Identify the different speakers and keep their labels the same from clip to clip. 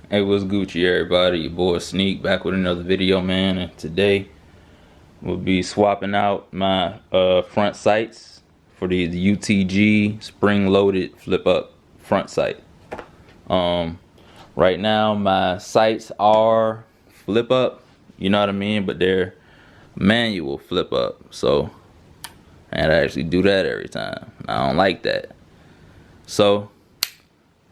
Speaker 1: Hey, what's Gucci, everybody? Your boy Sneak back with another video, man. And today we'll be swapping out my front sights for these UTG spring-loaded flip-up front sight. Right now my sights are flip-up, you know what I mean, but they're manual flip-up. So I had to actually do that every time. I don't like that. So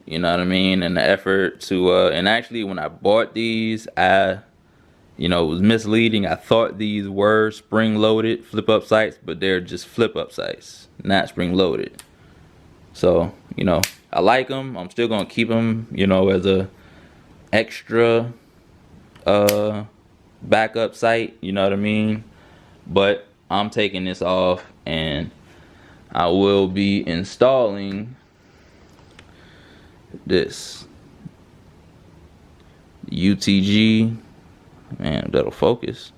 Speaker 1: you know what I mean? And the effort to, and actually when I bought these, it was misleading. I thought these were spring-loaded flip-up sights, but they're just flip-up sights, not spring-loaded. So, I like them. I'm still gonna keep them, as a extra backup sight, you know what I mean? But I'm taking this off and I will be installing this UTG, man, that'll focus.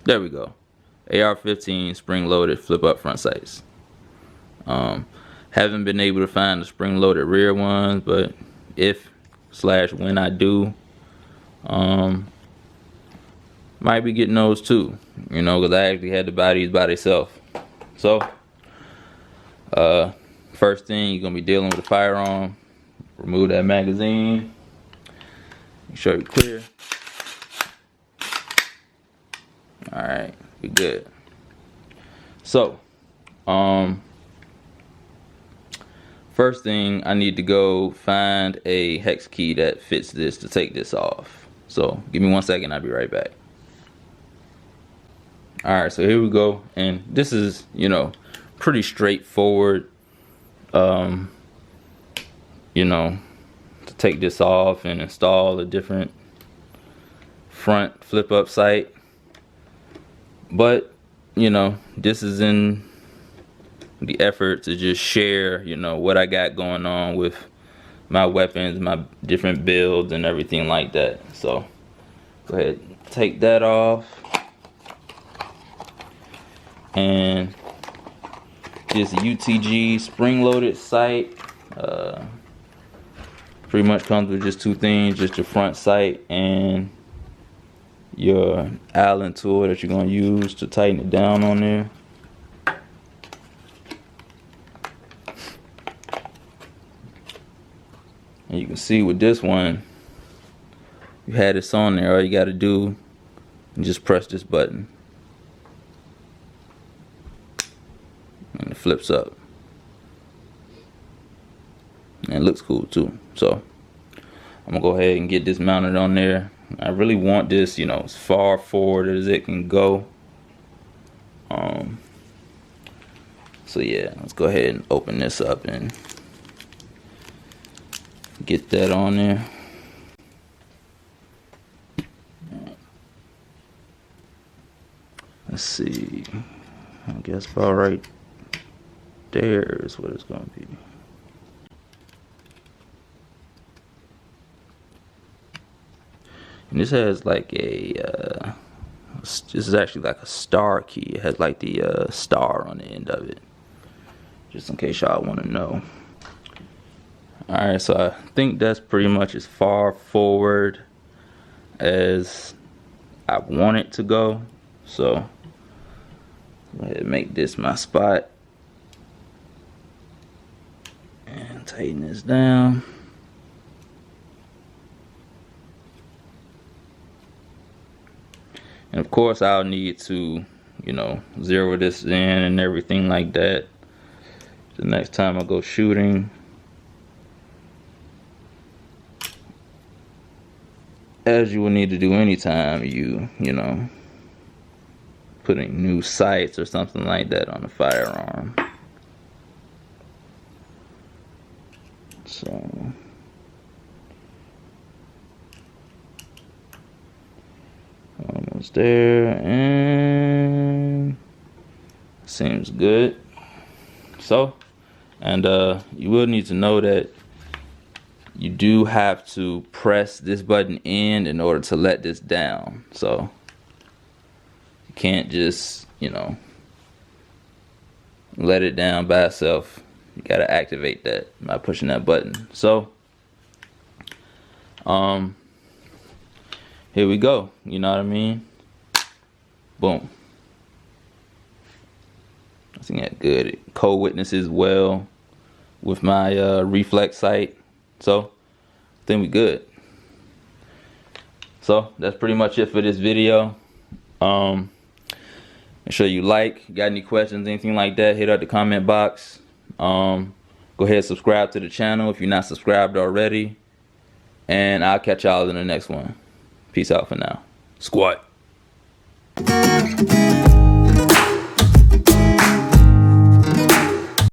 Speaker 1: There we go. AR-15 spring-loaded flip-up front sights. Haven't been able to find the spring-loaded rear ones, but if/when I do, might be getting those too. Because I actually had to buy these by themselves. So, first thing, you're gonna be dealing with a firearm. Remove that magazine. Make sure you're clear. Alright, we good. So, first thing, I need to go find a hex key that fits this to take this off. So, give me 1 second, I'll be right back. Alright, so here we go. And this is, pretty straightforward. To take this off and install a different front flip up sight. But, this is in the effort to just share, what I got going on with my weapons, my different builds and everything like that. So, go ahead, take that off. And this UTG spring-loaded sight pretty much comes with just two things, just your front sight and your Allen tool that you're going to use to tighten it down on there. And you can see with this one, you had this on there, all you got to do is just press this button and it flips up. And it looks cool too. So I'm gonna go ahead and get this mounted on there. I really want this, as far forward as it can go. So yeah, let's go ahead and open this up and get that on there. Let's see. I guess about right there is what it's gonna be. And this has like a, this is actually like a star key. It has like the star on the end of it. Just in case y'all want to know. Alright, so I think that's pretty much as far forward as I want it to go. So, go ahead and make this my spot. And tighten this down. And of course I'll need to, zero this in and everything like that the next time I go shooting. As you will need to do anytime you putting new sights or something like that on a firearm. So almost there, and seems good. So, and you will need to know that you do have to press this button in order to let this down. So you can't just let it down by itself. You gotta activate that by pushing that button. So Here we go. You know what I mean? Boom. I think that good. Co-witnesses well with my reflex sight. So I think we good. So that's pretty much it for this video. Make sure you like. Got any questions, anything like that, hit up the comment box. Go ahead and subscribe to the channel if you're not subscribed already. And I'll catch y'all in the next one. Peace out for now. Squat.